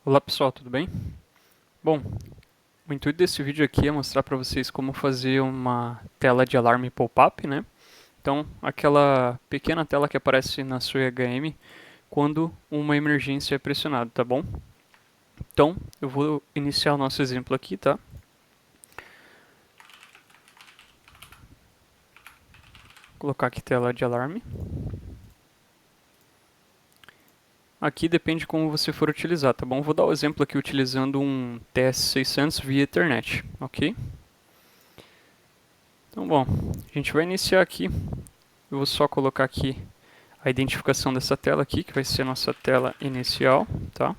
Olá pessoal, tudo bem? Bom, o intuito desse vídeo aqui é mostrar para vocês como fazer uma tela de alarme pop-up, né? Então, aquela pequena tela que aparece na sua EHM quando uma emergência é pressionada, tá bom? Então, eu vou iniciar o nosso exemplo aqui, tá? Vou colocar aqui tela de alarme. Aqui depende de como você for utilizar, tá bom? Vou dar o exemplo aqui utilizando um TS600 via Ethernet, ok? Então, bom, a gente vai iniciar aqui. Eu vou só colocar aqui a identificação dessa tela aqui, que vai ser a nossa tela inicial, tá?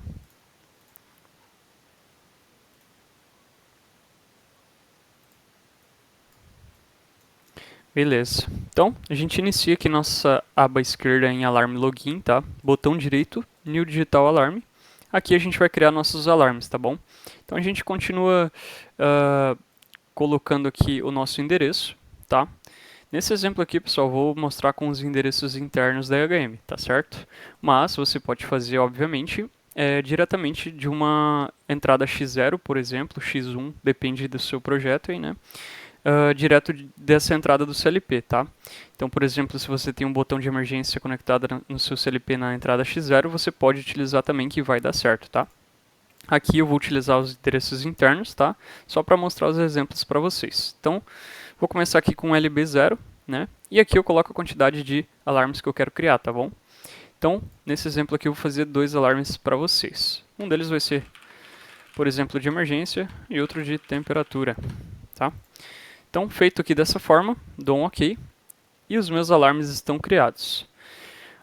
Beleza. Então, a gente inicia aqui nossa aba esquerda em Alarme Login, tá? Botão direito, New Digital Alarm. Aqui a gente vai criar nossos alarmes, tá bom? Então a gente continua colocando aqui o nosso endereço, tá? Nesse exemplo aqui, pessoal, vou mostrar com os endereços internos da EHM, tá certo? Mas você pode fazer, obviamente, diretamente de uma entrada X0, por exemplo, X1, depende do seu projeto aí, né? Direto dessa entrada do CLP, tá? Então, por exemplo, se você tem um botão de emergência conectado no seu CLP na entrada X0, você pode utilizar também que vai dar certo, tá? Aqui eu vou utilizar os endereços internos, tá? Só para mostrar os exemplos para vocês. Então, vou começar aqui com LB0, né? E aqui eu coloco a quantidade de alarmes que eu quero criar, tá bom? Então, nesse exemplo aqui eu vou fazer dois alarmes para vocês. Um deles vai ser, por exemplo, de emergência e outro de temperatura, tá? Então, feito aqui dessa forma, dou um OK e os meus alarmes estão criados.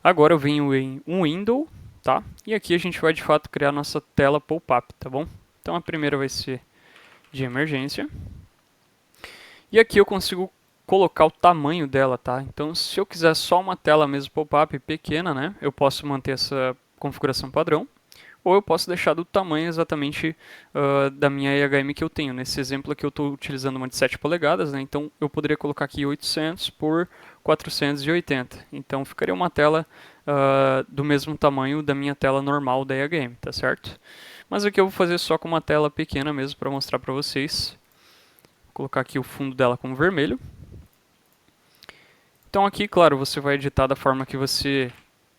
Agora eu venho em um window, tá? E aqui a gente vai de fato criar nossa tela pop-up, tá bom? Então a primeira vai ser de emergência. E aqui eu consigo colocar o tamanho dela, tá? Então se eu quiser só uma tela mesmo pop-up pequena, né? Eu posso manter essa configuração padrão. Ou eu posso deixar do tamanho exatamente da minha EHM que eu tenho. Nesse exemplo aqui eu estou utilizando uma de 7 polegadas, né? Então eu poderia colocar aqui 800 por 480. Então ficaria uma tela do mesmo tamanho da minha tela normal da EHM, tá certo? Mas aqui eu vou fazer só com uma tela pequena mesmo para mostrar para vocês. Vou colocar aqui o fundo dela como vermelho. Então aqui, claro, você vai editar da forma que você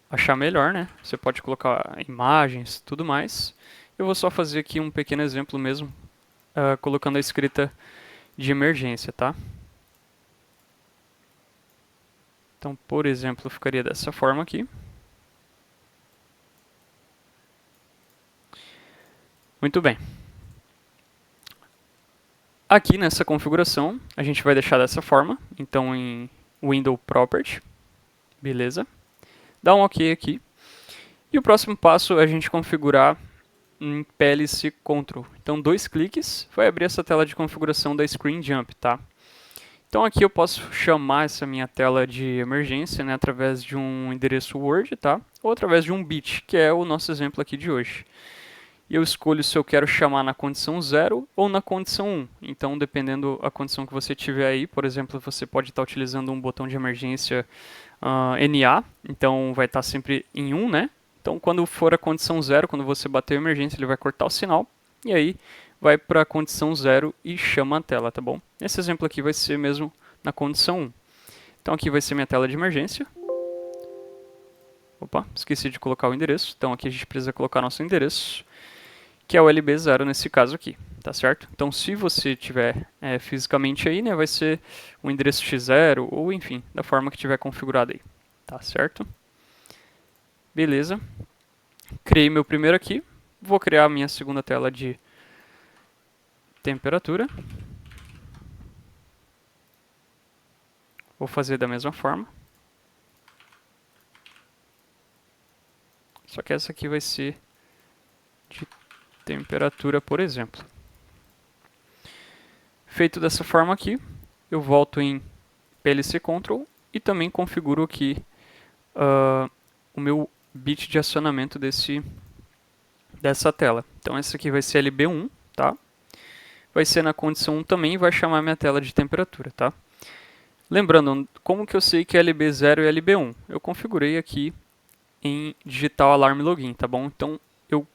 achar melhor, né? Você pode colocar imagens, tudo mais. Eu vou só fazer aqui um pequeno exemplo mesmo, colocando a escrita de emergência, tá? Então, por exemplo, ficaria dessa forma aqui. Muito bem. Aqui nessa configuração, a gente vai deixar dessa forma. Então, em Window Property, beleza? Dá um OK aqui. E o próximo passo é a gente configurar em PLC Control. Então, dois cliques vai abrir essa tela de configuração da Screen Jump, tá? Então aqui eu posso chamar essa minha tela de emergência, né, através de um endereço Word, tá? Ou através de um bit, que é o nosso exemplo aqui de hoje. E eu escolho se eu quero chamar na condição 0 ou na condição 1. Então, dependendo da condição que você tiver aí, por exemplo, você pode estar utilizando um botão de emergência NA, então vai estar sempre em 1, né? Então, quando for a condição 0, quando você bater a emergência, ele vai cortar o sinal. E aí, vai para a condição 0 e chama a tela, tá bom? Esse exemplo aqui vai ser mesmo na condição 1. Então aqui vai ser minha tela de emergência. Opa, esqueci de colocar o endereço. Então aqui a gente precisa colocar nosso endereço, que é o LB0 nesse caso aqui, tá certo? Então se você tiver fisicamente aí, né, vai ser o endereço X0 ou enfim, da forma que tiver configurado aí, tá certo? Beleza. Criei meu primeiro aqui. Vou criar a minha segunda tela de temperatura. Vou fazer da mesma forma. Só que essa aqui vai ser de temperatura, por exemplo. Feito dessa forma aqui, eu volto em PLC Control e também configuro aqui o meu bit de acionamento dessa tela. Então essa aqui vai ser LB1, tá? Vai ser na condição 1 também e vai chamar minha tela de temperatura, tá? Lembrando, como que eu sei que é LB0 e LB1? Eu configurei aqui em Digital Alarm Login, tá bom? Então eu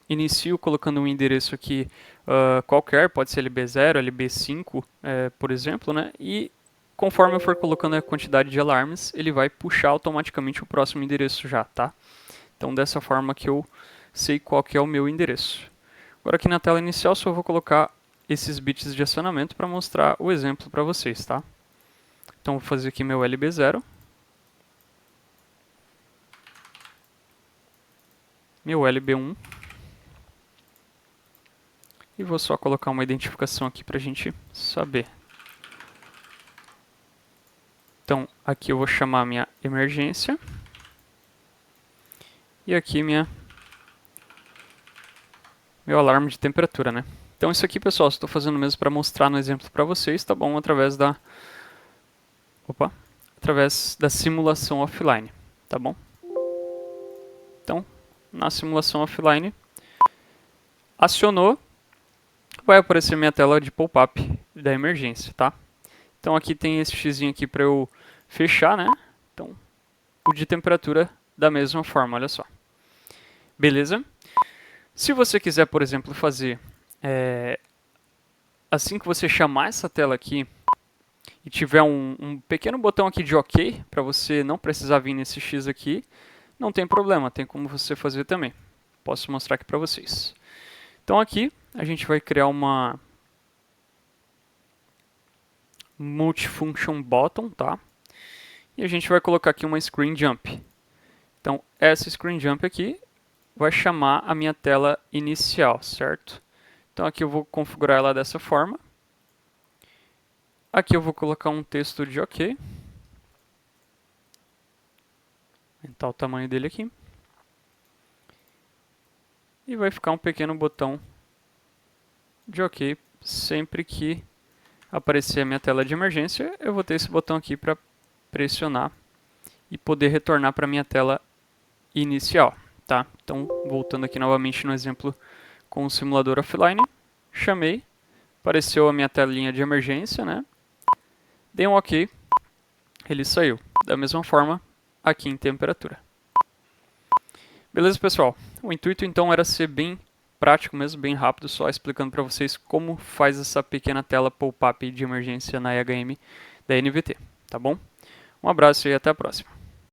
inicio colocando um endereço aqui qualquer, pode ser LB0, LB5, por exemplo, né? E conforme eu for colocando a quantidade de alarmes, ele vai puxar automaticamente o próximo endereço já, tá? Então dessa forma que eu sei qual que é o meu endereço. Agora aqui na tela inicial só vou colocar esses bits de acionamento para mostrar o exemplo para vocês, tá? Então vou fazer aqui meu LB0, meu LB1 e vou só colocar uma identificação aqui para a gente saber. Então aqui eu vou chamar minha emergência e aqui meu alarme de temperatura, né? Então isso aqui, pessoal, estou fazendo mesmo para mostrar no exemplo para vocês, tá bom? Através da simulação offline, tá bom? Então, na simulação offline, acionou, vai aparecer minha tela de pop-up da emergência, tá? Então aqui tem esse xizinho aqui para eu fechar, né? Então, o de temperatura da mesma forma, olha só. Beleza? Se você quiser, por exemplo, fazer assim que você chamar essa tela aqui e tiver um pequeno botão aqui de OK, para você não precisar vir nesse X aqui, não tem problema, tem como você fazer também. Posso mostrar aqui para vocês. Então aqui a gente vai criar uma multifunction button, tá? E a gente vai colocar aqui uma screen jump. Então essa screen jump aqui vai chamar a minha tela inicial, certo? Então aqui eu vou configurar ela dessa forma. Aqui eu vou colocar um texto de OK. Aumentar o tamanho dele aqui. E vai ficar um pequeno botão de OK. Sempre que aparecer a minha tela de emergência, eu vou ter esse botão aqui para pressionar e poder retornar para a minha tela inicial, tá? Então, voltando aqui novamente no exemplo com o simulador offline, chamei, apareceu a minha telinha de emergência, né? Dei um OK, ele saiu. Da mesma forma, aqui em temperatura. Beleza, pessoal? O intuito então era ser bem prático mesmo, bem rápido, só explicando para vocês como faz essa pequena tela pop-up de emergência na IHM da NVT, tá bom? Um abraço e até a próxima.